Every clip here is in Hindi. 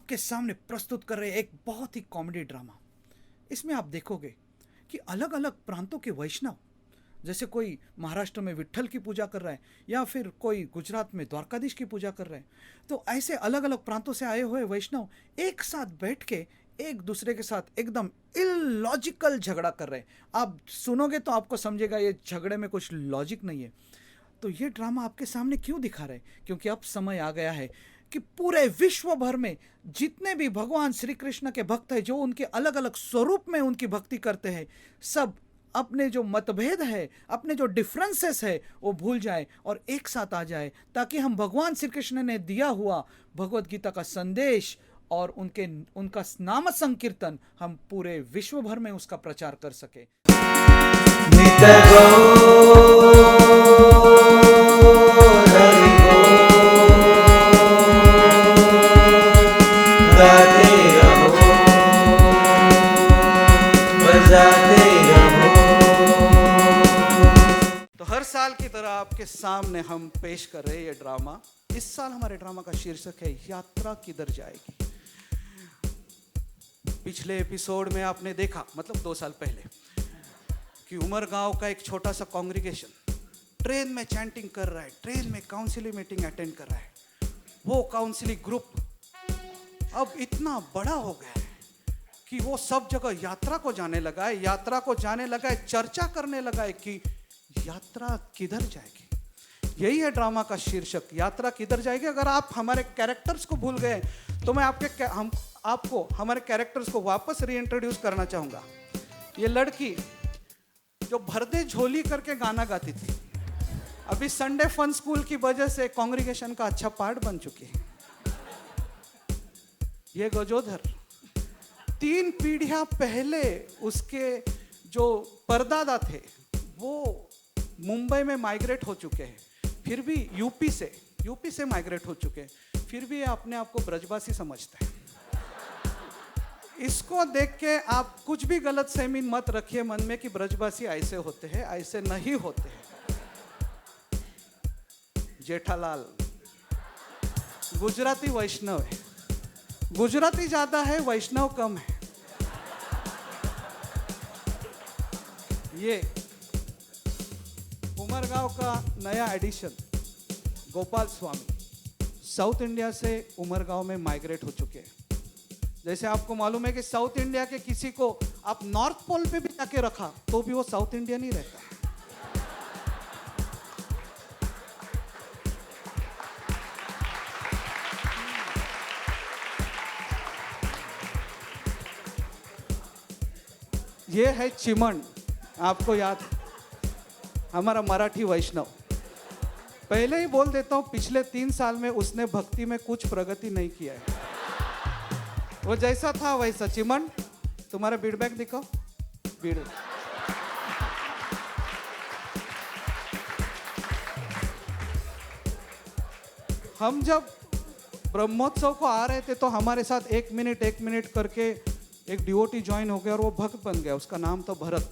आपके सामने प्रस्तुत कर रहे एक बहुत ही कॉमेडी ड्रामा। इसमें आप देखोगे कि अलग अलग प्रांतों के वैष्णव, जैसे कोई महाराष्ट्र में विट्ठल की पूजा कर रहा है या फिर कोई गुजरात में द्वारकाधीश की पूजा कर रहे हैं, तो ऐसे अलग अलग प्रांतों से आए हुए वैष्णव एक साथ बैठ के एक दूसरे के साथ एकदम इलॉजिकल झगड़ा कर रहे हैं। आप सुनोगे तो आपको समझेगा ये झगड़े में कुछ लॉजिक नहीं है। तो ये ड्रामा आपके सामने क्यों दिखा रहे हैं? क्योंकि अब समय आ गया है कि पूरे विश्व भर में जितने भी भगवान श्री कृष्ण के भक्त हैं, जो उनके अलग अलग स्वरूप में उनकी भक्ति करते हैं, सब अपने जो मतभेद है, अपने जो डिफरेंसेस है, वो भूल जाए और एक साथ आ जाए, ताकि हम भगवान श्री कृष्ण ने दिया हुआ भगवत गीता का संदेश और उनका नाम संकीर्तन हम पूरे विश्व भर में उसका प्रचार कर सके। तो हर साल की तरह आपके सामने हम पेश कर रहे हैं ये ड्रामा। इस साल हमारे ड्रामा का शीर्षक है यात्रा किधर जाएगी। पिछले एपिसोड में आपने देखा, मतलब 2 साल पहले, कि उमरगांव का एक छोटा सा कांग्रीगेशन ट्रेन में चैंटिंग कर रहा है, ट्रेन में काउंसिलिंग मीटिंग अटेंड कर रहा है। वो काउंसिलिंग ग्रुप अब इतना बड़ा हो गया है कि वो सब जगह यात्रा को जाने लगा है, यात्रा को जाने लगा है, चर्चा करने लगा है कि यात्रा किधर जाएगी। यही है ड्रामा का शीर्षक, यात्रा किधर जाएगी। अगर आप हमारे कैरेक्टर्स को भूल गए तो मैं आपको हमारे कैरेक्टर्स को वापस रीइंट्रोड्यूस करना चाहूंगा। ये लड़की जो भरदे झोली करके गाना गाती थी, अभी संडे फन स्कूल की वजह से कांग्रीगेशन का अच्छा पार्ट बन चुकी है। ये गजोधर 3 पीढ़ियां पहले उसके जो परदादा थे वो मुंबई में माइग्रेट हो चुके हैं, फिर भी यूपी से माइग्रेट हो चुके हैं, फिर भी अपने आप को ब्रजवासी समझता है। इसको देख के आप कुछ भी गलत फहमी मत रखिए मन में कि ब्रजवासी ऐसे होते हैं, ऐसे नहीं होते हैं। जेठालाल गुजराती वैष्णव है, गुजराती ज्यादा है, वैष्णव कम है। ये उमरगांव का नया addition Gopal Swami south India से उमरगांव में माइग्रेट हो चुके हैं। जैसे आपको मालूम है कि साउथ इंडिया के किसी को आप नॉर्थ पोल पे भी जाके रखा तो भी वो साउथ इंडियन ही रहता है। ये है चिमन, आपको याद, हमारा मराठी वैष्णव। पहले ही बोल देता हूं, पिछले 3 साल में उसने भक्ति में कुछ प्रगति नहीं किया है। वो जैसा था वैसा। चिमन, तुम्हारा फीडबैक दिखाओ। हम जब ब्रह्मोत्सव को आ रहे थे तो हमारे साथ 1 मिनट करके एक डिवोटी ज्वाइन हो गया और वो भक्त बन गया। उसका नाम था भरत।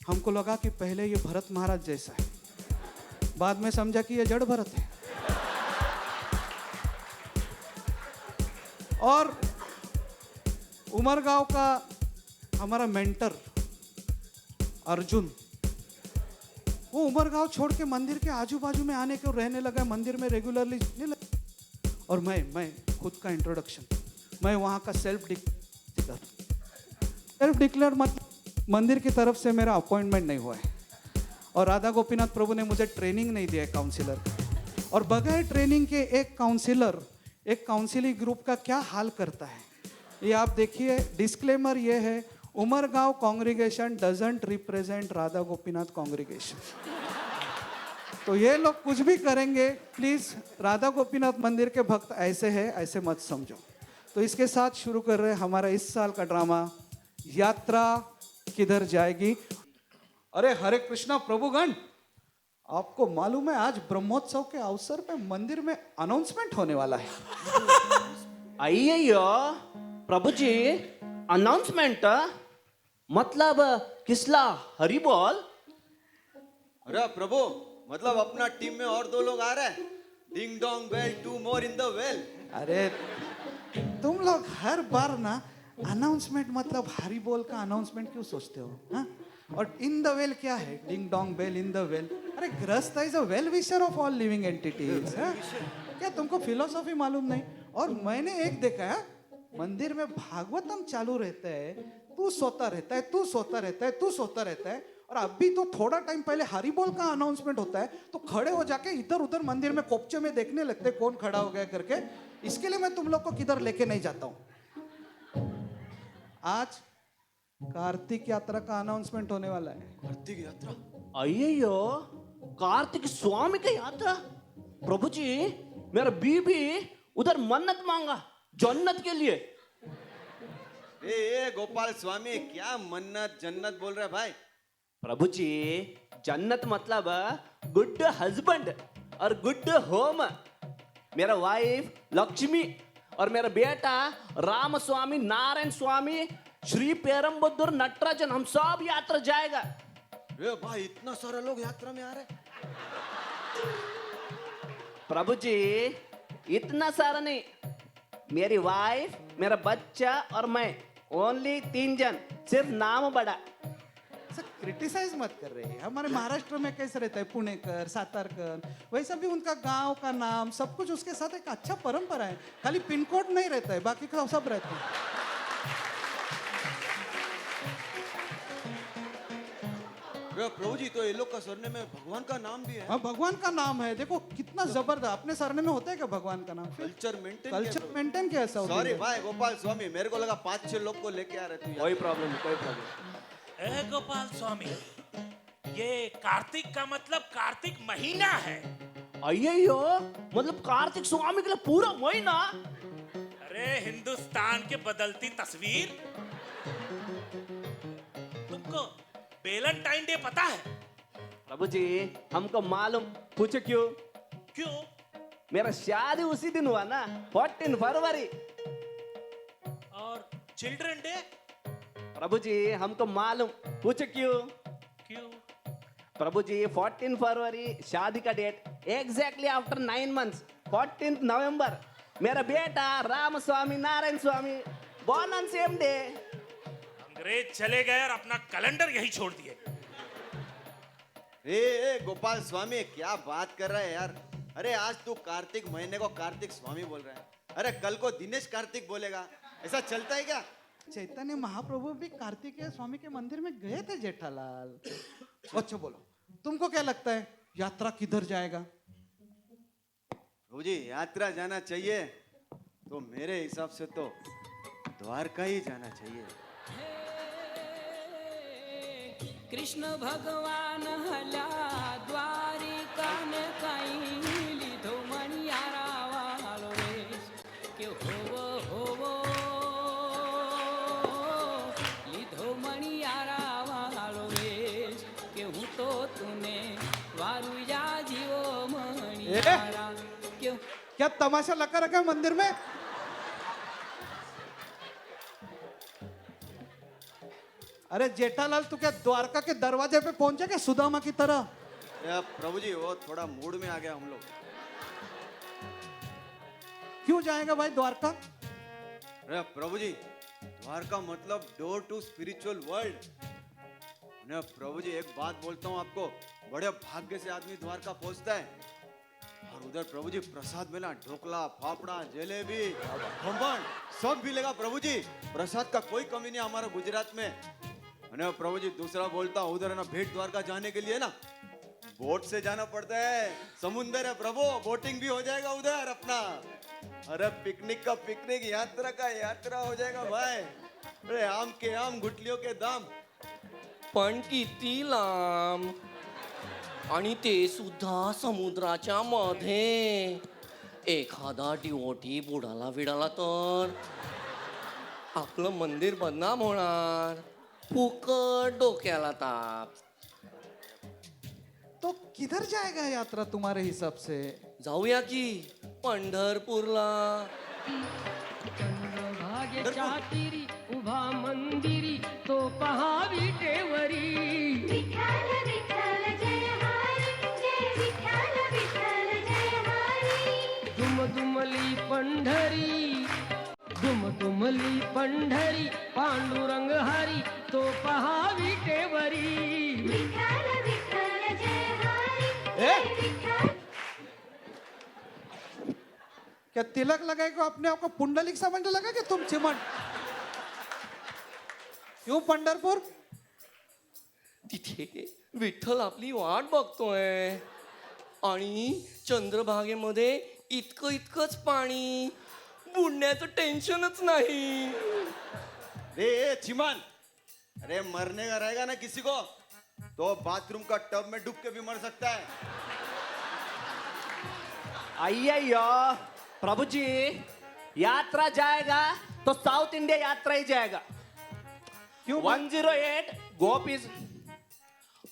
हमको लगा कि पहले ये भरत महाराज जैसा है, बाद में समझा कि ये जड़ भरत है। और उमरगांव का हमारा मेंटर अर्जुन, वो उमरगांव छोड़ के मंदिर के आजू बाजू में आने के रहने लगा, मंदिर में रेगुलरली नहीं लगा। और मैं खुद का इंट्रोडक्शन, मैं वहाँ का सेल्फ डिक्लेयर मतलब मंदिर की तरफ से मेरा अपॉइंटमेंट नहीं हुआ है और राधा गोपीनाथ प्रभु ने मुझे ट्रेनिंग नहीं दिया है काउंसिलर। और बगैर ट्रेनिंग के एक काउंसिलर एक काउंसिलिंग ग्रुप का क्या हाल करता है, ये आप देखिए। डिस्क्लेमर ये है, Umargaon congregation doesn't represent Radha Gopinath congregation. तो ये लोग कुछ भी करेंगे, प्लीज राधा गोपीनाथ मंदिर के भक्त ऐसे हैं, ऐसे मत समझो। तो इसके साथ शुरू कर रहे हैं हमारा इस साल का ड्रामा यात्रा किधर जाएगी। अरे हरे कृष्णा प्रभुगण, आपको मालूम है आज ब्रह्मोत्सव के अवसर पे मंदिर में अनाउंसमेंट होने वाला है। अय्यो प्रभु जी, अनाउंसमेंट मतलब किसला? हरी बोल। अरे प्रभु, मतलब अपना टीम में और 2 लोग आ रहे हैं। Ding dong bell, 2 more in the well. अरे तुम लोग हर बार ना अनाउंसमेंट मतलब हरी बोल का अनाउंसमेंट क्यों सोचते हो हाँ? और इन द वेल क्या है? Ding dong bell in the well. अरे grihastha is a well wisher of all living entities. क्या तुमको फिलोसॉफी मालूम नहीं? और मैंने एक देखा है, मंदिर में भागवतम चालू रहता है, तू सोता रहता है, तू सोता रहता है, तू सोता रहता है। और अभी तो थोड़ा टाइम पहले हरी बोल का अनाउंसमेंट होता है तो खड़े हो जाके इधर उधर मंदिर में कोपचे में देखने लगते कौन खड़ा हो गया करके। इसके लिए मैं तुम लोग को किधर लेके नहीं जाता हूं। आज कार्तिक यात्रा का अनाउंसमेंट होने वाला है। कार्तिक यात्रा? अయ్యయ్యో कार्तिक स्वामी की यात्रा। प्रभु जी मेरा बीबी उधर मन्नत मांगा जन्नत के लिए। ए गोपाल स्वामी, क्या मन्नत जन्नत बोल रहे हैं भाई? प्रभु जी जन्नत मतलब गुड हस्बैंड और गुड होम। मेरा वाइफ लक्ष्मी और मेरा बेटा राम स्वामी, नारायण स्वामी, श्री पेरम्बदूर, नटराजन, हम सब यात्रा जाएगा। ए भाई, इतना सारा लोग यात्रा में आ रहे हैं? प्रभु जी इतना सारा नहीं, मेरी वाइफ, मेरा बच्चा और मैं, ओनली 3 जन, सिर्फ नाम बड़ा। क्रिटिसाइज मत कर रहे हैं। हमारे महाराष्ट्र में कैसे रहता है, पुणेकर, सातारकर, वैसा भी उनका गांव का नाम सब कुछ उसके साथ एक अच्छा परंपरा है। खाली पिन कोड नहीं रहता है, बाकी का सब रहता है। प्रभु जी, तो ये लोग का सरने में भगवान का नाम भी है? हाँ, भगवान का नाम है। देखो कितना जबरदस्त। अपने सरने में होता है क्या भगवान का नाम? Culture maintain. कल्चर मेंटेन कैसा? सॉरी भाई गोपाल स्वामी, मेरे को लगा 5-6 लोग को लेके आ रहे थे। कोई प्रॉब्लम नहीं, कोई प्रॉब्लम। ए गोपाल स्वामी, ये कार्तिक का मतलब कार्तिक महीना है। अయ్యయ్యో मतलब कार्तिक स्वामी के लिए पूरा महीना? अरे हिंदुस्तान के बदलती तस्वीर। तुमको वेलेंटाइन डे पता है? प्रभु जी हमको मालूम, पूछो क्यों? क्यों? मेरा शादी उसी दिन हुआ ना, 14 फरवरी। और चिल्ड्रन डे? प्रभु जी हमको मालूम, पूछो क्यों? क्यों? प्रभु जी 14 फरवरी शादी का डेट, एग्जैक्टली आफ्टर 9 months 14 नवंबर मेरा बेटा राम स्वामी, नारायण स्वामी born on same day। अंग्रेज चले गए और अपना कैलेंडर यही छोड़ दिए। ए गोपाल स्वामी, क्या बात कर रहा है यार? अरे आज तू कार्तिक महीने को कार्तिक स्वामी बोल रहा है, अरे कल को दिनेश कार्तिक बोलेगा, ऐसा चलता है क्या? चैतन्य महाप्रभु भी कार्तिकेय स्वामी के मंदिर में गए थे जेठालाल। अच्छा बोलो, तुमको क्या लगता है यात्रा किधर जाएगा? प्रभु जी यात्रा जाना चाहिए तो मेरे हिसाब से तो द्वारका ही जाना चाहिए। कृष्ण भगवान हल्या द्वारिकान काही लिधो मणियारा वालो वेश के होवो लिधो मणियारा वालो वेश के हूँ तो तूने वारुया जीवो मणियारा क्यों? क्या तमाशा लगा रखा है मंदिर में? अरे जेठालाल, तू क्या द्वारका के दरवाजे पे पहुंचा क्या सुदामा की तरह? प्रभु जी वो थोड़ा मूड में आ गया हम लोग। क्यों जाएगा भाई द्वारका? अरे प्रभु जी, द्वारका मतलब डोर टू स्पिरिचुअल वर्ल्ड। प्रभु जी एक बात बोलता हूँ आपको, बड़े भाग्य से आदमी द्वारका पहुंचता है। और उधर प्रभु जी प्रसाद मिला, ढोकला, फाफड़ा, जलेबी, खमण सब मिलेगा। प्रभु जी प्रसाद का कोई कमी नहीं हमारा गुजरात में। प्रभु जी दूसरा बोलता हूँ, उधर है ना भेंट द्वारका जाने के लिए ना बोट से जाना पड़ता है, समुंदर है प्रभु, बोटिंग भी हो जाएगा उधर अपना। अरे पिकनिक का पिकनिक, यात्रा का यात्रा हो जाएगा भाई। अरे आम के आम, गुटलियों के दाम। पण किती लांब, आणि ते सुद्धा समुद्राच्या मध्ये। एखादा डिवोटी बुडाला बिडाला तर आपलं मंदिर बदनाम होणार, फुकट डोक्याला ताप। तो किधर जाएगा यात्रा तुम्हारे हिसाब से? जाऊया की पंढरपूरला। चंद्रभागेच्या तीरी उभा मंदिरी तो पहा विटेवरी। विठ्ठल विठ्ठल जय हरी, जय विठ्ठल विठ्ठल जय हरी। दुमदुमली पंढरी दुमदुमली पंढरी पांडुरंग हरी तो पहा विटेवरी. विठ्ठल विठ्ठल जय हरी ए? जय विठ्ठल. क्या तिलक लगाए को अपने आप को पुंडलिक समझने लगा कि तुम चिमण? क्यों पंढरपूर? तिथे विठ्ठल आपली वाट बघतोय आणि चंद्रभागेमध्ये इतकंच पाणी, बुडण्याचं टेन्शनच नाही. रे चिमन, अरे मरने का रहेगा ना किसी को तो बाथरूम का टब में डूब के भी मर सकता है. अय्यो प्रभु जी, यात्रा जाएगा तो साउथ इंडिया यात्रा ही जाएगा. क्यों? 108 गोपीज,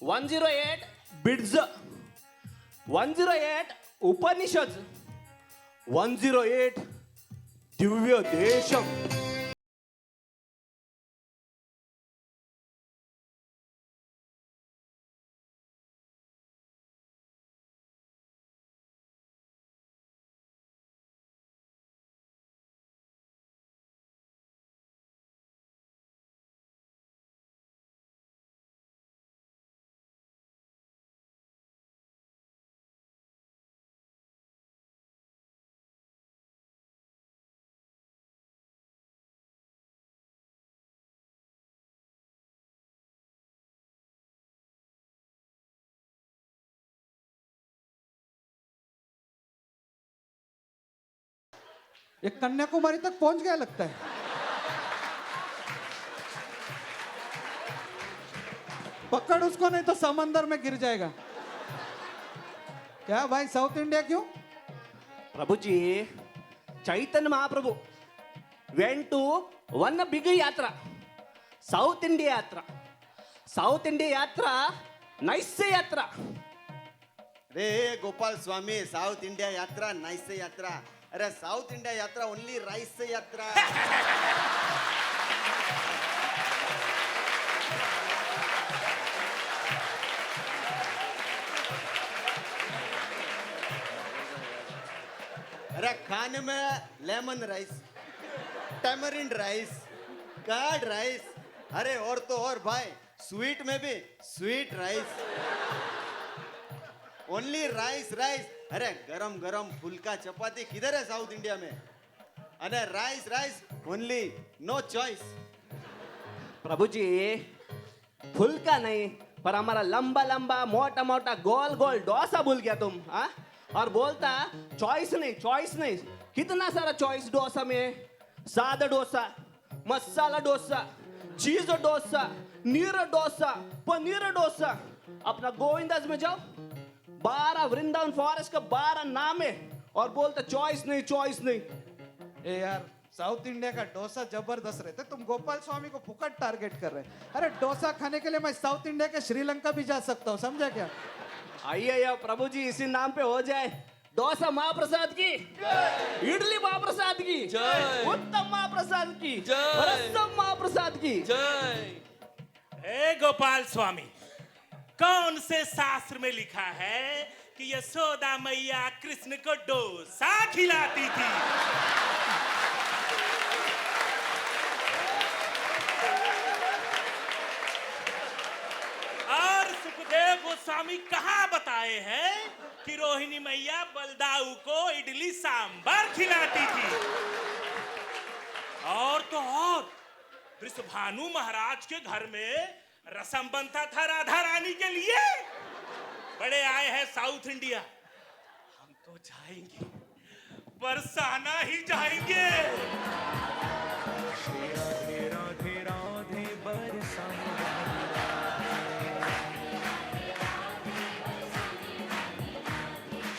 108 बिड्स, 108 उपनिषद, 108 दिव्य देशम. ये कन्याकुमारी तक पहुंच गया लगता है. पकड़ उसको नहीं तो समंदर में गिर जाएगा. क्या भाई, साउथ इंडिया क्यों? Prabhu ji, Chaitanya Mahaprabhu went to one big yatra, south India yatra. South India yatra nice yatra. रे Gopal Swami, south India yatra nice से यात्रा. अरे south India yatra only rice से यात्रा. अरे खाने में lemon rice, tamarind rice, curd rice, अरे और तो और भाई स्वीट में भी sweet rice. Only rice rice. अरे गरम गरम फुल्का चपाती किधर है साउथ इंडिया में? अरे rice rice only, no choice. प्रभु जी, फुल्का नहीं पर हमारा लंबा लंबा मोटा मोटा गोल गोल डोसा भूल गया तुम. हाँ, और बोलता चॉइस नहीं. कितना सारा चॉइस डोसा में. सादा डोसा, मसाला डोसा, चीज डोसा, नीर डोसा, पनीर डोसा. अपना गोविंदास में जाओ, 12 वृंदावन फॉरेस्ट का 12 नाम है और बोलता चॉइस नहीं. ए यार, साउथ इंडिया का डोसा जबरदस्त रहता है. तुम गोपाल स्वामी को फुकट टारगेट कर रहे हैं. अरे डोसा खाने के लिए मैं साउथ इंडिया के श्रीलंका भी जा सकता हूँ, समझा क्या? आइए प्रभु जी, इसी नाम पे हो जाए. डोसा महाप्रसाद की, इडली महाप्रसाद की, जय. उत्तम महाप्रसाद की, जय. रसम महाप्रसाद की. जय. हे गोपाल स्वामी, कौन से शास्त्र में लिखा है कि यशोदा मैया कृष्ण को डोसा खिलाती थी? और सुखदेव गोस्वामी कहाँ बताए हैं कि रोहिणी मैया बलदाऊ को इडली सांभर खिलाती थी? और तो और वृषभानु महाराज के घर में रसम बनता था राधा रानी के लिए. बड़े आए हैं साउथ इंडिया, हम तो जाएंगे, बरसाना ही जाएंगे. राधे राधे राधे बरसाने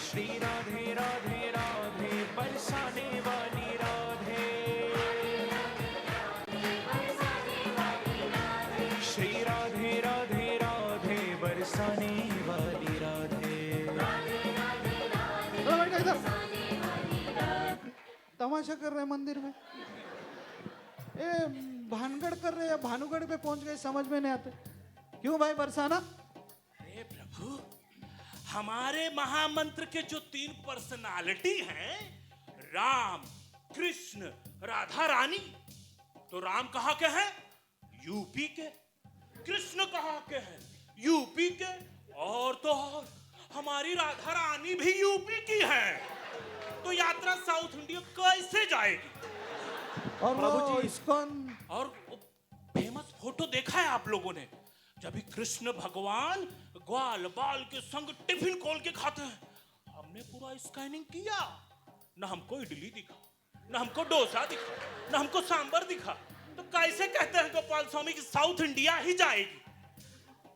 श्री राधे राधे राधे बरसाने वाली राधे. श्री राधे राधे राधे बरसाने वाली राधे. चलो बैठ इधर. तमाशा कर रहे हैं मंदिर में. ए भानगढ़ कर रहे हैं, भानुगढ़ पे पहुंच गए, समझ में नहीं आते. क्यों भाई बरसाना? अरे प्रभु, हमारे महामंत्र के जो 3 पर्सनालिटी हैं, राम, कृष्ण राधा रानी, तो राम कहाँ के हैं? यूपी के। कृष्ण कहाँ के हैं? यूपी के। और तो और हमारी राधा रानी भी यूपी की है। तो यात्रा साउथ इंडिया कैसे जाएगी? और वो इस्कॉन और फेमस फोटो देखा है आप लोगों ने, जब भी कृष्ण भगवान ग्वाल बाल के संग टिफिन खोल के खाते हैं। हमने पूरा स्कैनिंग किया, ना हमको इडली दिखा, ना हमको डोसा दिखा, ना हमको सांबर दिखा। तो कैसे कहते हैं गोपाल स्वामी कि साउथ इंडिया ही जाएगी?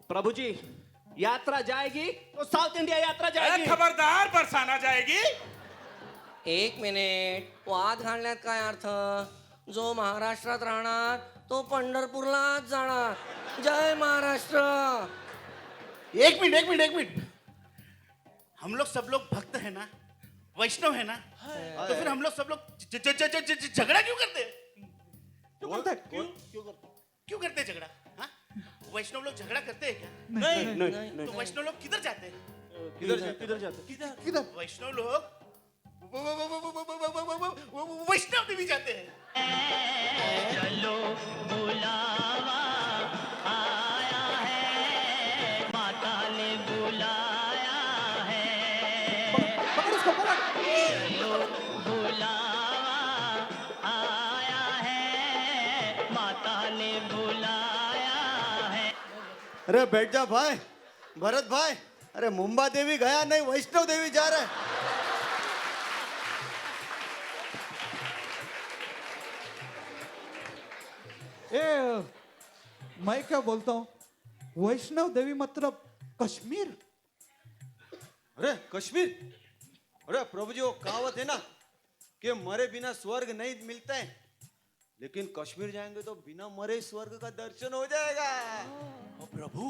प्रभु जी, यात्रा जाएगी तो साउथ इंडिया यात्रा जाएगी। खबरदार, बरसाना जाएगी। एक मिनिट, वाद घालण्यात काय अर्थ? जो महाराष्ट्रात राहणार तो पंढरपूरलाच जाणार. जय महाराष्ट्र. एक मिनट एक मिनट एक मिनट, हम लोग सब लोग भक्त है ना, वैष्णव है ना, तो फिर हम लोग सब लोग झगड़ा क्यों करते हैं? क्यों करते हैं झगड़ा? हाँ? वैष्णव लोग झगड़ा करते हैं क्या? नहीं, तो वैष्णव लोग किधर जाते हैं? किधर जाते? किधर? वैष्णव लोग वैष्णव देवी जाते हैं. चलो बुलावा आया है, माता ने बुलाया है. पकड़ उसको, पकड़. चलो बुलावा आया है, माता ने बुलाया है. अरे बैठ जा भाई, भरत भाई. अरे मुंबा देवी गया नहीं, वैष्णव देवी जा रहा है. मैं क्या बोलता हूँ, वैष्णव देवी मतलब कश्मीर. अरे कश्मीर. अरे प्रभु जी, वो कहावत है ना कि मरे बिना स्वर्ग नहीं मिलता है, लेकिन कश्मीर जाएंगे तो बिना मरे स्वर्ग का दर्शन हो जाएगा. ओ प्रभु,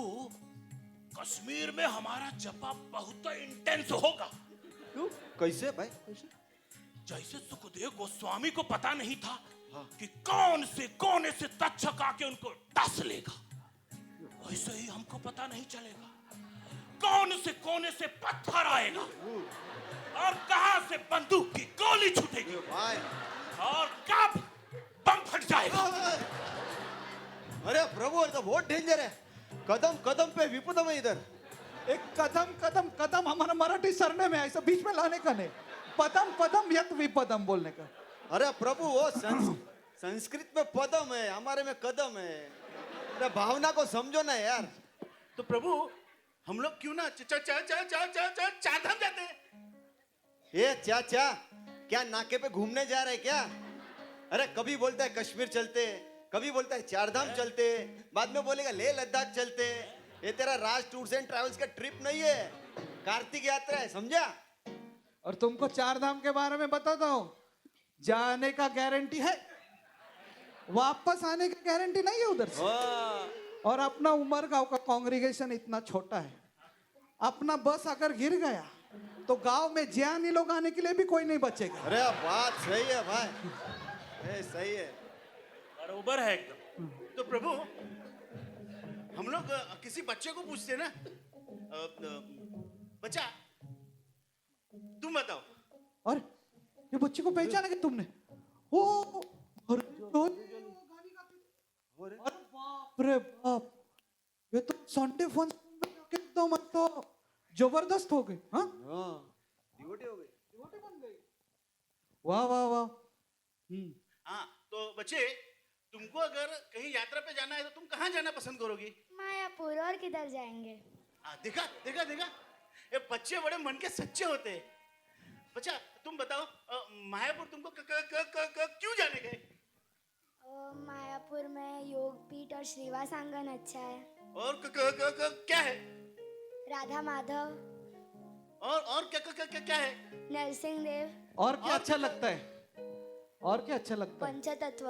कश्मीर में हमारा जपा बहुत इंटेंस होगा। क्यों? कैसे भाई, कैसे? जैसे सुखदेव गोस्वामी को पता नहीं था कि कौन से कोने से तक्षक आके उनको डस लेगा, वैसे ही हमको पता नहीं चलेगा कौन से कोने से पत्थर आएगा और कहां से बंदूक की गोली छूटेगी भाई. और कब बम फट जाएगा। अरे प्रभु, ये तो बहुत डेंजर है. कदम कदम पे विपदम है इधर. एक कदम कदम कदम हमारा मराठी सरने में ऐसा बीच में लाने का नहीं. पदम पदम यत विपदम बोलने का. अरे प्रभु, वो संस्कृत में पदम है, हमारे में कदम है. अरे भावना को समझो ना यार. तो प्रभु, हम लोग क्यों ना चारधाम जाते हैं? ये चाचा क्या नाके पे घूमने जा रहे क्या? अरे कभी बोलता है कश्मीर चलते, कभी बोलता है चारधाम चलते, बाद में बोलेगा लेह लद्दाख चलते. ये तेरा राज टूर्स एंड ट्रैवल्स का ट्रिप नहीं है, कार्तिक यात्रा है, समझा? और तुमको चार धाम के बारे में बताता हूँ, जाने का गारंटी है, वापस आने की गारंटी नहीं है उधर से. और अपना उमरगांव का कांग्रीगेशन इतना छोटा है, अपना बस अगर गिर गया तो गांव में ज्ञानी लोग आने के लिए भी कोई नहीं बचेगा. अरे बात सही है भाई, ये सही है. बरोबर है एकदम। तो प्रभु, हम लोग किसी बच्चे को पूछते ना, बच्चा तुम बताओ. और ये बच्चे को पहचाना कि तुमने? ओ अरे बाप रे बाप, ये तो संडे फन एकदम तो जबरदस्त हो गए. हाँ, डिवोटी हो गई. वाह वाह वाह. हाँ, तो बच्चे, तुमको अगर कहीं यात्रा पे जाना है तो तुम कहाँ जाना पसंद करोगी? मायापुर, और किधर जाएंगे? देखा देखा देखा, ये बच्चे बड़े मन के सच्चे होते हैं. बच्चा, तुम बताओ, मायापुर तुमको क्यों जाने गए? मायापुर में योग पीठ और श्रीवास आंगन अच्छा है. और क्या है? राधा माधव, और क्या है? नरसिंह देव, और क्या अच्छा लगता है? और क्या अच्छा लगता है? पंचतत्व,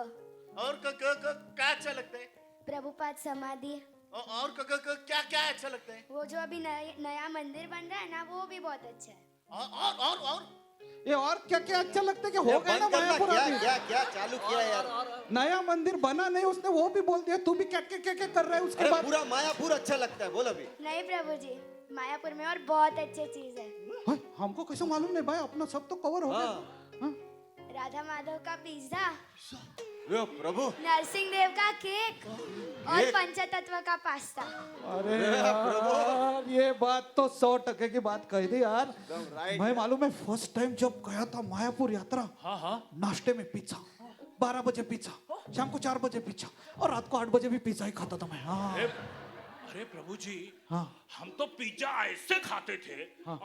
और क्या अच्छा लगता है? प्रभुपाद समाधि, और क्या अच्छा लगता है? वो जो अभी नया मंदिर बन रहा है ना, वो भी बहुत अच्छा है. और ये और क्या क्या अच्छा लगता है कि ये हो गया ना बंद करना, मायापुर क्या अभी. क्या क्या चालू किया यार. नया मंदिर बना नहीं, उसने वो भी बोल दिया. तू भी क्या क्या क्या क्या कर रहा है उसके अरे बाद? पूरा मायापुर अच्छा लगता है, बोल अभी. नहीं प्रभु जी, मायापुर में और बहुत अच्छी चीज है. भाई, हमको कैसे मालूम नहीं भाई, अपना सब तो कवर हो गया. हाँ? राधा माधव का पिज्जा, अरे प्रभु नरसिंह देव का केक और पंचतत्व का पास्ता। अरे यार, ये बात तो 100% की बात कही थी यार। right मैं मालूम है फर्स्ट टाइम जब गया था मायापुर यात्रा, नाश्ते में पिज्जा, 12 बजे पिज्जा, शाम को 4 बजे पिज्जा और रात को 8 बजे भी पिज्जा ही खाता था मैं। हाँ अरे प्रभु जी, हाँ हम तो पिज्जा ऐसे खाते थे,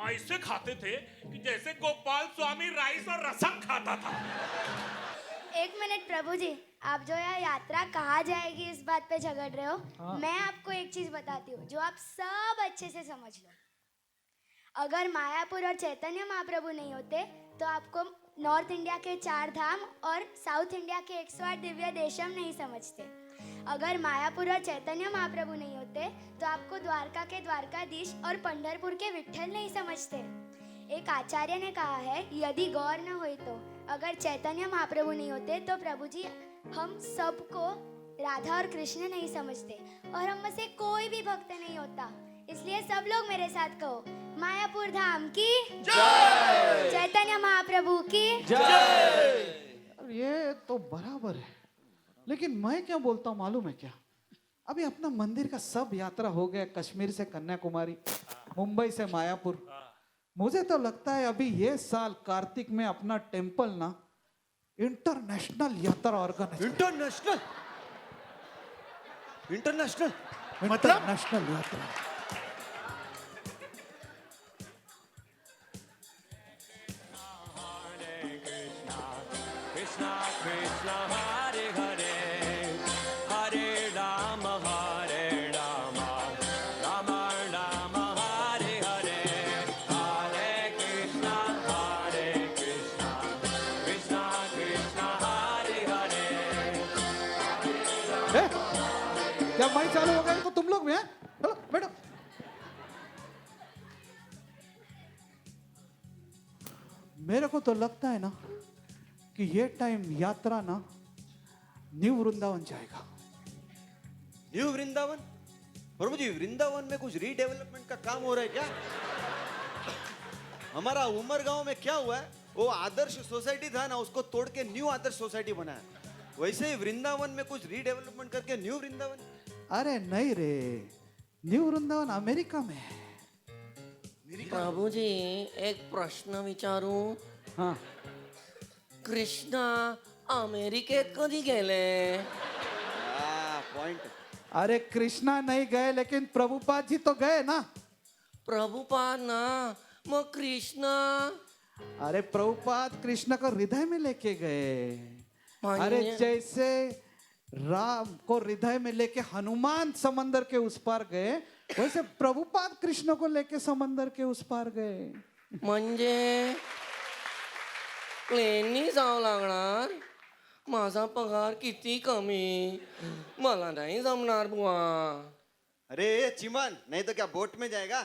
ऐसे खाते थे कि जैसे गोपाल स्वामी राइस और रसम खाता था। एक मिनट प्रभु जी, आप जो यह यात्रा कहाँ जाएगी इस बात पे झगड़ रहे हो। मैं आपको एक चीज बताती हूँ जो आप सब अच्छे से समझ लो। अगर मायापुर और चैतन्य महाप्रभु नहीं होते तो आपको नॉर्थ इंडिया के 4 धाम और साउथ इंडिया के 108 दिव्य देशम नहीं समझते। अगर मायापुर और चैतन्य महाप्रभु नहीं होते तो आपको द्वारका के द्वारकाधीश और पंढरपुर के विट्ठल नहीं समझते। एक आचार्य ने कहा है, यदि गौर न हुई तो अगर चैतन्य महाप्रभु नहीं होते तो प्रभु जी हम सबको राधा और कृष्ण नहीं समझते और हम में से कोई भी भक्त नहीं होता। इसलिए सब लोग मेरे साथ कहो, मायापुर धाम की जय, चैतन्य महाप्रभु की यार, ये तो बराबर है, लेकिन मैं क्या बोलता हूँ मालूम है क्या? अभी अपना मंदिर का सब यात्रा हो गया, कश्मीर से कन्याकुमारी, मुंबई से मायापुर। मुझे तो लगता है अभी ये साल कार्तिक में अपना टेम्पल ना इंटरनेशनल यात्रा ऑर्गेनाइज, इंटरनेशनल इंटरनेशनल इंटरनेशनल यात्रा। कृष्णा कृष्णा हरे हरे हरे राम राम राम हरे हरे हरे कृष्णा कृष्णा कृष्णा हरे हरे। ए, क्या माइक चालू हो गया तो तुम लोग भी हैं? चलो बैठो। मेरे को तो लगता है ना कि ये टाइम यात्रा ना न्यू वृंदावन जाएगा। न्यू वृंदावन? प्रभु जी वृंदावन में कुछ रीडेवलपमेंट का काम हो रहा है क्या? हमारा उमर गांव में क्या हुआ है, वो आदर्श सोसाइटी था ना, उसको तोड़ के न्यू आदर्श सोसाइटी बनाया। वैसे ही वृंदावन में कुछ रीडेवलपमेंट करके न्यू वृंदावन। अरे नहीं रे, न्यू वृंदावन अमेरिका में है। प्रभू जी एक प्रश्न विचारू? हाँ कृष्णा अमेरिकेत कधी गेले? पॉइंट। अरे कृष्णा नहीं गए, लेकिन प्रभुपाद जी तो गए ना। प्रभुपाद ना, मग कृष्ण? अरे प्रभुपाद कृष्ण को हृदय में लेके गए। अरे जैसे राम को हृदय में लेके हनुमान समंदर के उस पार गए, वैसे प्रभुपाद कृष्ण को लेके समंदर के उस पार गए। म्हणजे प्लेननी जावं लागणार? माझा पगार किती कमी, मला नाही जमणार बुवा। अरे चिमन, नहीं तो क्या बोट में जाएगा?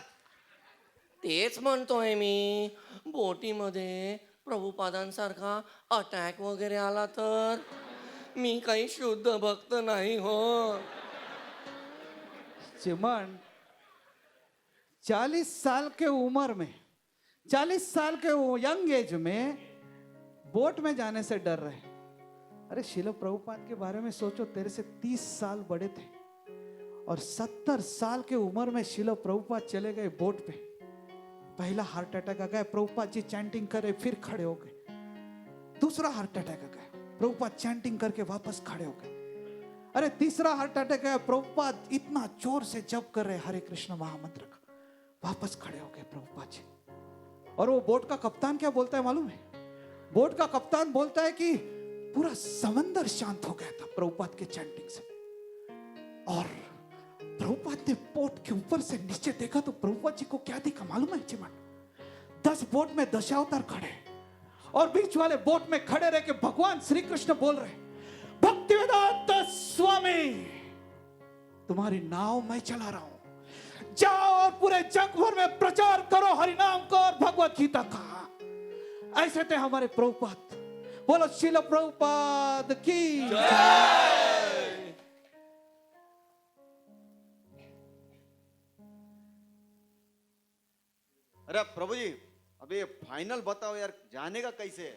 तेच म्हणतोय मी, बोटीमध्ये प्रभुपादांसारखा अटॅक वगैरे आला तर मी काही शुद्ध भक्त नाही हो। चिमन 40 साल के उम्र में, 40 साल के यंग एज में बोट में जाने से डर रहे। अरे शिल प्रभुपाद के बारे में सोचो, तेरे से 30 साल बड़े थे और 70 साल के उम्र में शिल प्रभुपाद चले गए बोट पे। पहला हार्ट अटैक आ गया, प्रभुपाद जी चैंटिंग करे फिर खड़े हो गए। दूसरा हार्ट अटैक आ गया, प्रभुपाद चैंटिंग करके वापस खड़े हो गए। अरे तीसरा हार्ट अटैक आया, प्रभुपाद इतना जोर से जप कर रहे हरे कृष्ण महामंत्र का, वापस खड़े हो गए प्रभुपाद जी। और वो बोट का कप्तान क्या बोलता है मालूम है? बोट का कप्तान बोलता है कि पूरा समंदर शांत हो गया था प्रभुपाद के चैंटिंग से। और प्रभुपाद ने बोट के ऊपर से नीचे देखा तो प्रभुपाद जी को क्या दिखा मालूम है चिमन? 10 बोट में दशावतार खड़े और बीच वाले बोट में खड़े रह के भगवान श्री कृष्ण बोल रहे, भक्तिवेदांत स्वामी तुम्हारी नाव मैं चला रहा हूं, जाओ और पूरे जग भर में प्रचार करो हरिनाम को और भगवत गीता का। ऐसे थे हमारे प्रभुपाद। बोलो शिल प्रभुपाद की जय। अरे प्रभु जी, अभी फाइनल बताओ यार, जाने का कैसे है?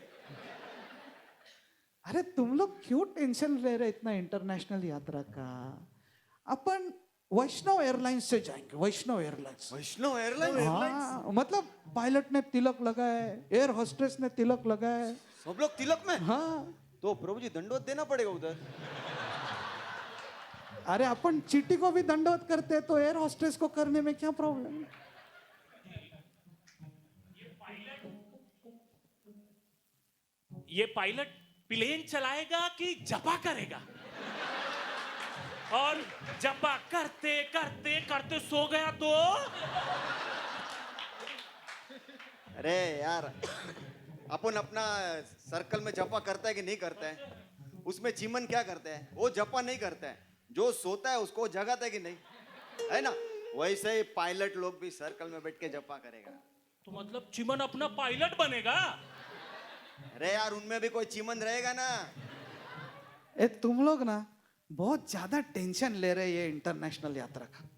अरे तुम लोग क्यों टेंशन ले रहे इतना इंटरनेशनल यात्रा का? अपन वैष्णव एयरलाइंस से जाएंगे, वैष्णव एयरलाइंस। वैष्णव एयरलाइन हाँ, मतलब पायलट ने तिलक लगाया है, एयर होस्टेस ने तिलक लगाया है। सब लोग तिलक में? हाँ, तो प्रभु जी दंडवत देना पड़ेगा उधर। अरे अपन चीटी को भी दंडवत करते हैं तो एयर होस्टेस को करने में क्या प्रॉब्लम है? ये पायलट प्लेन चलाएगा कि जपा करेगा? और जपा करते करते करते सो गया तो? अरे यार, अपन अपना सर्कल में जपा करता है कि नहीं करता है? उसमें चीमन क्या करता है? वो जपा नहीं करता है, जो सोता है उसको जगाता है कि नहीं, है ना? वैसे ही पायलट लोग भी सर्कल में बैठ के जपा करेगा। तो मतलब चिमन अपना पायलट बनेगा? अरे यार, उनमें भी कोई चीमन रहेगा ना। ए तुम लोग ना बहुत ज्यादा टेंशन ले रहे हैं ये इंटरनेशनल यात्रा का।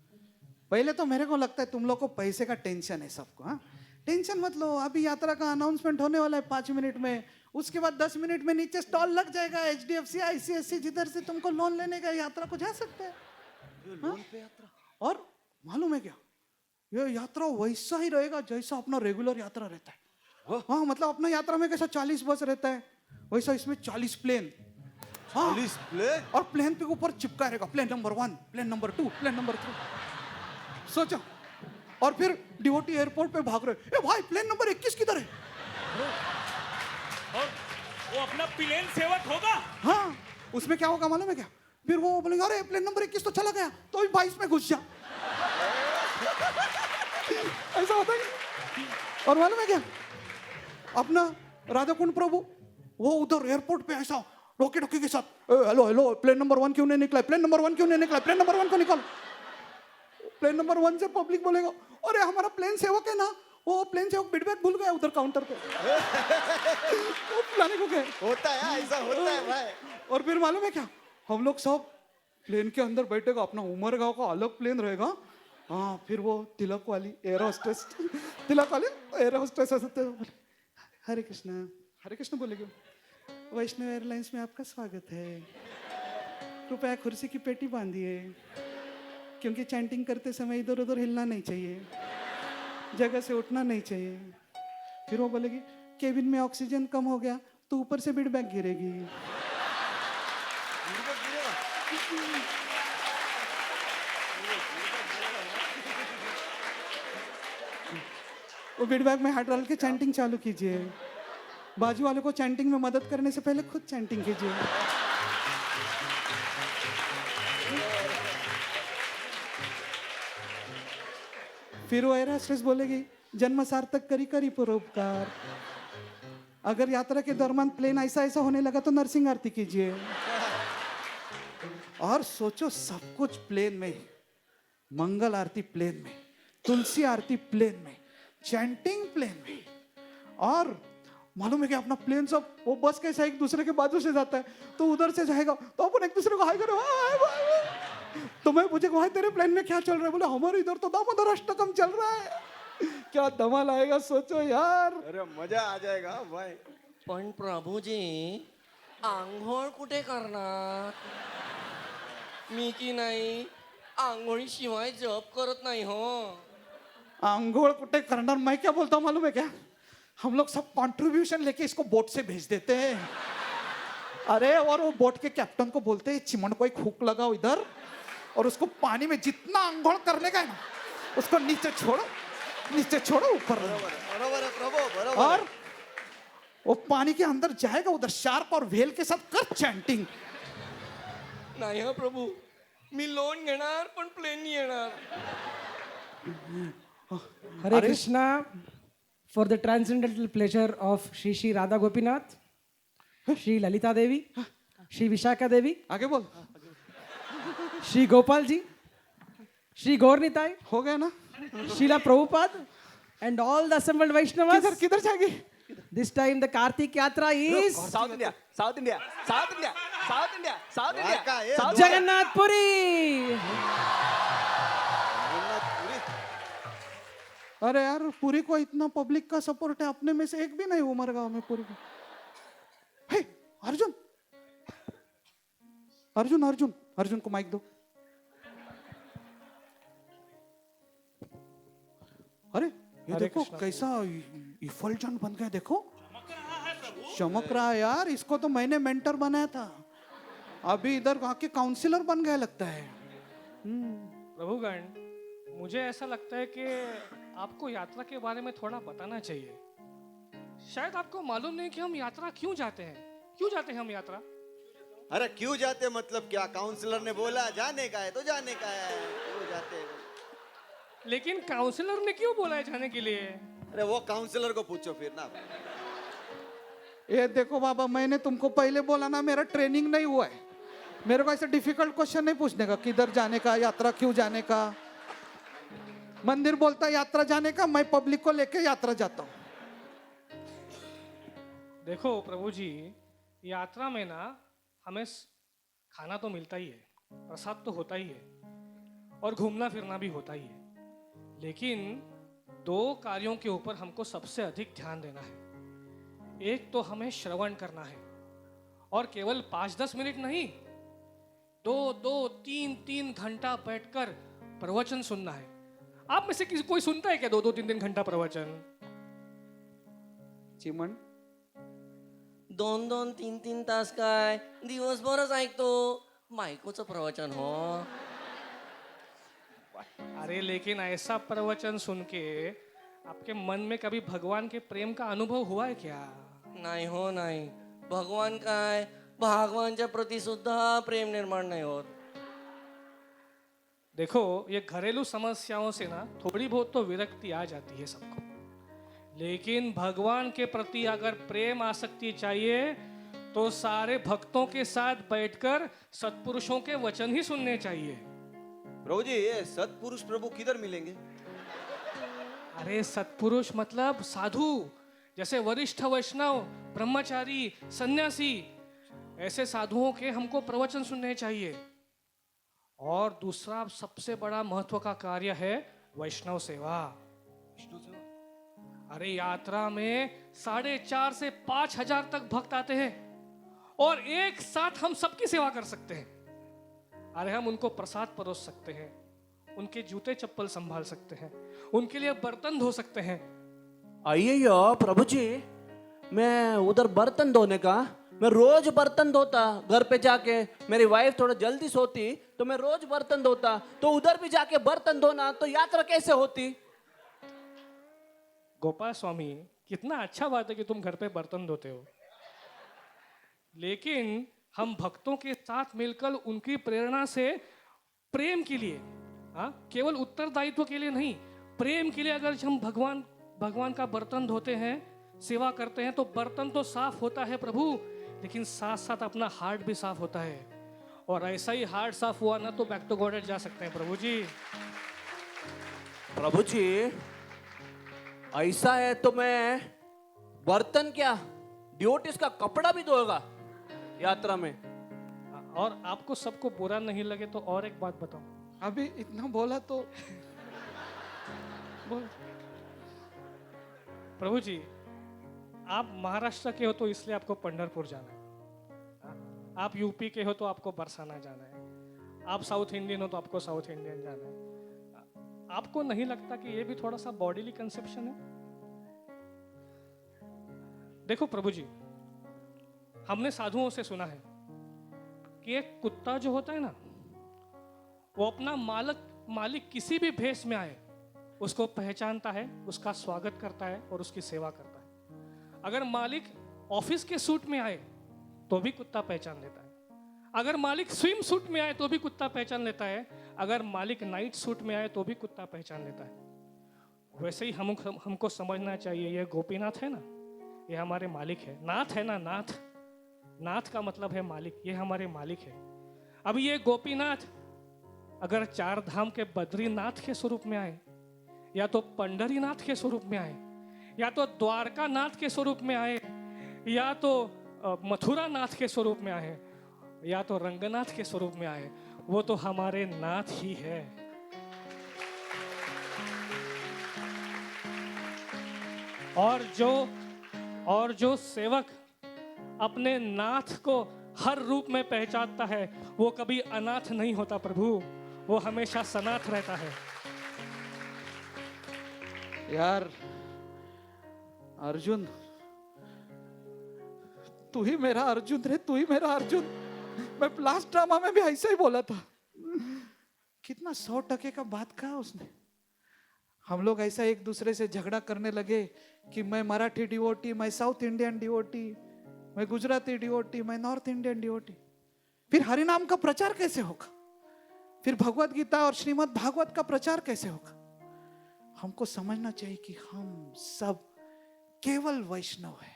पहले तो मेरे को लगता है तुम लोग को पैसे का टेंशन है सबको। हाँ, टेंशन मत लो, अभी यात्रा का अनाउंसमेंट होने वाला है 5 मिनट में। उसके बाद 10 मिनट में नीचे स्टॉल लग जाएगा HDFC ICICI, जिधर से तुमको लोन लेने का यात्रा को जा सकते हैं। लोन पे यात्रा? और मालूम है क्या, ये यात्रा वैसा ही रहेगा जैसा अपना रेगुलर यात्रा रहता है। हाँ, मतलब अपना यात्रा में कैसा 40 बस रहता है, वैसा इसमें 40 प्लेन। हाँ, 40 प्लेन? और प्लेन पे ऊपर चिपका रहेगा plane number 1, plane number 2, plane number 3। सोचो, और फिर डिवोटी एयरपोर्ट पे भाग रहे, ए भाई प्लेन नंबर 21 किधर है? और वो अपना प्लेन सेवक होगा? हाँ, उसमें क्या होगा मालूम है क्या? फिर वो बोलेंगे अरे प्लेन नंबर 21 तो चला गया, तो अभी 22 में घुस जा। ऐसा होता है। और मालूम है क्या, अपना राधा कुंड प्रभु वो उधर एयरपोर्ट पे ऐसा रोके टोके के साथ, हेलो हेलो प्लेन नंबर 1 क्यों नहीं निकला, प्लेन नंबर 1 क्यों नहीं निकला, प्लेन नंबर 1 को निकालो। प्लेन नंबर 1 से पब्लिक बोलेगा अरे हमारा प्लेन सेवक है ना, वो प्लेन सेवक फीडबैक भूल गया उधर काउंटर पे। वो बुलाने को गए। होता है, ऐसा होता है भाई। और फिर मालूम है क्या, हम लोग सब प्लेन के अंदर बैठेगा, अपना उमरगांव का अलग प्लेन रहेगा। हाँ, फिर वो तिलक वाली एयर होस्टेस, तिलक वाली एयर होस्टेस हरे कृष्ण बोलेगी, वैष्णव एयरलाइंस में आपका स्वागत है, कृपया कुर्सी की पेटी बांधिए, क्योंकि चैंटिंग करते समय इधर उधर हिलना नहीं चाहिए, जगह से उठना नहीं चाहिए। फिर वो बोलेगी केबिन में ऑक्सीजन कम हो गया तो ऊपर से फीडबैक गिरेगी। वो फीडबैक में हाथ डाल के चैंटिंग चालू कीजिए, बाजू वाले को चैंटिंग में मदद करने से पहले खुद चैंटिंग कीजिए। फिर वो एयर होस्टेस बोलेगी जन्म सार्थक करी करी परोपकार। अगर यात्रा के दौरान प्लेन ऐसा ऐसा होने लगा तो नरसिंह आरती कीजिए। और सोचो, सब कुछ प्लेन में, मंगल आरती प्लेन में, तुलसी आरती प्लेन में, चैंटिंग प्लेन में। और मालूम है कि अपना प्लेन सब वो बस कैसा एक दूसरे के बाजू से जाता है, तो उधर से जाएगा तो अपन एक दूसरे को हाय करो, हाय भाई। तो मैं पूछे भाई तेरे प्लेन में क्या चल रहा है? बोले हमारे इधर तो दामोदर अष्टकम चल रहा है। क्या धमाल आएगा सोचो यार। अरे मजा आ जाएगा भाई। पण प्रभूजी आंघोळ कुठे करणार? मी की नाही आंघोळीशिवाय जप करत नाही हो। आंघोळ कुठे करणार? मैं क्या बोलता हूँ मालूम है क्या, हम लोग सब कंट्रीब्यूशन लेके इसको बोट से भेज देते हैं। अरे और वो बोट के कैप्टन को बोलते हैं चिमन को एक हुक लगाओ इधर, और उसको पानी में जितना आंघोळ करने का है ना उसको नीचे छोड़ो, नीचे छोड़ो, ऊपर लो। बरोबर है प्रभु, बरोबर है। और वो पानी के अंदर जाएगा, उधर शार्क और व्हेल के साथ कर चैंटिंग। नाही हो प्रभू, मी लोन घेणार पण प्लेन नाही येणार। Hare Krishna, for the transcendental pleasure of Shri Radha Gopinath, Shri Lalita Devi, Shri Vishaka Devi, आगे बोल। Shri Gopal Ji, Shri Gaur Nitai, हो गया ना? Srila Prabhupada, and all the assembled Vaishnavas. किधर जाएगी? This time the Kartik Yatra is south India, south India, south India, south India, south India, Dwarka, ये साउथ Jagannath Puri. अरे यार, पुरी को इतना पब्लिक का सपोर्ट है, अपने में से एक भी नहीं उमरगांव में पुरी को। हे अर्जुन, अर्जुन अर्जुन अर्जुन को माइक दो। अरे ये हरे देखो कृष्णा। कैसा इफलजन बन गया, देखो चमक रहा है प्रभु। चमक रहा है यार। इसको तो मैंने मेंटर बनाया था, अभी इधर आके काउंसिलर बन गया लगता है। प्रभुगण, मुझे ऐसा लगता है कि आपको यात्रा के बारे में थोड़ा बताना चाहिए। शायद आपको मालूम नहीं कि हम यात्रा क्यों जाते हैं। क्यों जाते हैं हम यात्रा? अरे क्यों जाते मतलब क्या, काउंसलर ने बोला जाने का है तो जाने का है, क्यों जाते हैं? लेकिन काउंसलर ने क्यों बोला है जाने के लिए? अरे वो काउंसलर को पूछो फिर ना। ये देखो बाबा, मैंने तुमको पहले बोला ना, मेरा ट्रेनिंग नहीं हुआ है। मेरे को ऐसे डिफिकल्ट क्वेश्चन नहीं पूछने का, किधर जाने का, यात्रा क्यों जाने का। मंदिर बोलता है यात्रा जाने का, मैं पब्लिक को लेके यात्रा जाता हूँ। देखो प्रभु जी, यात्रा में ना हमें खाना तो मिलता ही है, प्रसाद तो होता ही है, और घूमना फिरना भी होता ही है। लेकिन दो कार्यों के ऊपर हमको सबसे अधिक ध्यान देना है। एक तो हमें श्रवण करना है, और केवल 5-10 मिनट नहीं, 2-2, 3-3 घंटा बैठकर प्रवचन सुनना है। आप में से किसी कोई सुनता है क्या 2-2, 3-3 घंटा प्रवचन? चिमण 2-2, 3-3 तास काय दिवसभरच ऐकतो बायकोचं प्रवचन हो. अरे लेकिन ऐसा प्रवचन सुन के आपके मन में कभी भगवान के प्रेम का अनुभव हुआ है क्या? नाही हो नाही. भगवान काय, भगवानच्या प्रती सुद्धा प्रेम निर्माण नाही होत. देखो, ये घरेलू समस्याओं से ना थोड़ी बहुत तो विरक्ति आ जाती है सबको, लेकिन भगवान के प्रति अगर प्रेम आसक्ति चाहिए तो सारे भक्तों के साथ बैठकर सत्पुरुषों के वचन ही सुनने चाहिए। प्रभु जी ये सत्पुरुष प्रभु किधर मिलेंगे? अरे सत्पुरुष मतलब साधु, जैसे वरिष्ठ वैष्णव, ब्रह्मचारी, सन्यासी, ऐसे साधुओं के हमको प्रवचन सुनने चाहिए। और दूसरा सबसे बड़ा महत्व का कार्य है वैष्णव सेवा। अरे यात्रा में 4,500 से 5,000 तक भक्त आते हैं, और एक साथ हम सबकी सेवा कर सकते हैं। अरे हम उनको प्रसाद परोस सकते हैं, उनके जूते चप्पल संभाल सकते हैं, उनके लिए बर्तन धो सकते हैं। आइए प्रभु जी, मैं उधर बर्तन धोने का, मैं रोज बर्तन धोता घर पे जाके। मेरी वाइफ थोड़ा जल्दी सोती तो मैं रोज बर्तन धोता, तो उधर भी जाके बर्तन धोना, तो यात्रा कैसे होती? गोपाल स्वामी, कितना अच्छा बात है कि तुम घर पे बर्तन धोते हो, लेकिन हम भक्तों के साथ मिलकर उनकी प्रेरणा से प्रेम के लिए, हाँ, केवल उत्तरदायित्व के लिए नहीं, प्रेम के लिए अगर हम भगवान का बर्तन धोते हैं, सेवा करते हैं, तो बर्तन तो साफ होता है प्रभु, लेकिन साथ साथ अपना हार्ट भी साफ होता है। और ऐसा ही हार्ट साफ हुआ ना तो बैक टू गॉड जा सकते हैं प्रभु जी। प्रभु जी ऐसा है तो मैं बर्तन क्या, ड्यूटीज का कपड़ा भी धोएगा यात्रा में। और आपको सबको बुरा नहीं लगे तो और एक बात बताऊं। अभी इतना बोला तो बोल। प्रभु जी, आप महाराष्ट्र के हो तो इसलिए आपको पंढरपुर जाना है, आप यूपी के हो तो आपको बरसाना जाना है, आप साउथ इंडियन हो तो आपको साउथ इंडियन जाना है। आपको नहीं लगता कि ये भी थोड़ा सा बॉडीली कंसेप्शन है? देखो प्रभु जी, हमने साधुओं से सुना है कि एक कुत्ता जो होता है ना, वो अपना मालिक किसी भी भेष में आए उसको पहचानता है, उसका स्वागत करता है और उसकी सेवा करता है। अगर मालिक ऑफिस के सूट में आए तो भी कुत्ता पहचान लेता है, अगर मालिक स्विम सूट में आए तो भी कुत्ता पहचान लेता है, अगर मालिक नाइट सूट में आए तो भी कुत्ता पहचान लेता है। वैसे ही हमको समझना चाहिए, ये गोपीनाथ है ना, ये हमारे मालिक है। नाथ है ना, नाथ का मतलब है मालिक, ये हमारे मालिक है। अब ये गोपीनाथ अगर 4 धाम के बद्रीनाथ के स्वरूप में आए, या तो पंढरीनाथ के स्वरूप में आए, या तो द्वारका नाथ के स्वरूप में आए, या तो मथुरा नाथ के स्वरूप में आए, या तो रंगनाथ के स्वरूप में आए, वो तो हमारे नाथ ही है। और जो सेवक अपने नाथ को हर रूप में पहचानता है, वो कभी अनाथ नहीं होता प्रभु, वो हमेशा सनाथ रहता है। यार अर्जुन, तू ही मेरा अर्जुन रे, तू ही मेरा अर्जुन। मैं लास्ट ड्रामा में भी ऐसा ही बोला था। कितना 100% का बात कहा उसने। हम लोग ऐसा एक दूसरे से झगड़ा करने लगे कि मैं मराठी डिवोटी, मैं साउथ इंडियन डिवोटी, मैं गुजराती डिवोटी, मैं नॉर्थ इंडियन डिवोटी। फिर हरिनाम का प्रचार कैसे होगा? फिर भगवत गीता और श्रीमद् भागवत का प्रचार कैसे होगा? हमको समझना चाहिए कि हम सब केवल वैष्णव है।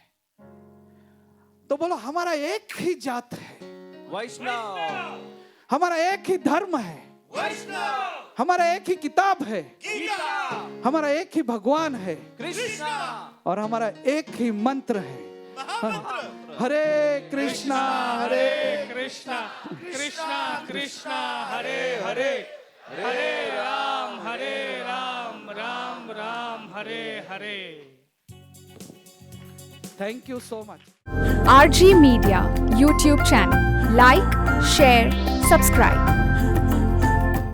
तो बोलो, हमारा एक ही जात है वैष्णव, हमारा एक ही धर्म है वैष्णव, हमारा एक ही किताब है गीता, हमारा एक ही भगवान है कृष्णा, और हमारा एक ही मंत्र है, हरे कृष्णा हरे कृष्णा कृष्णा कृष्णा हरे हरे, हरे राम राम राम हरे हरे। Thank you so much. RG Media YouTube channel. Like, share, subscribe.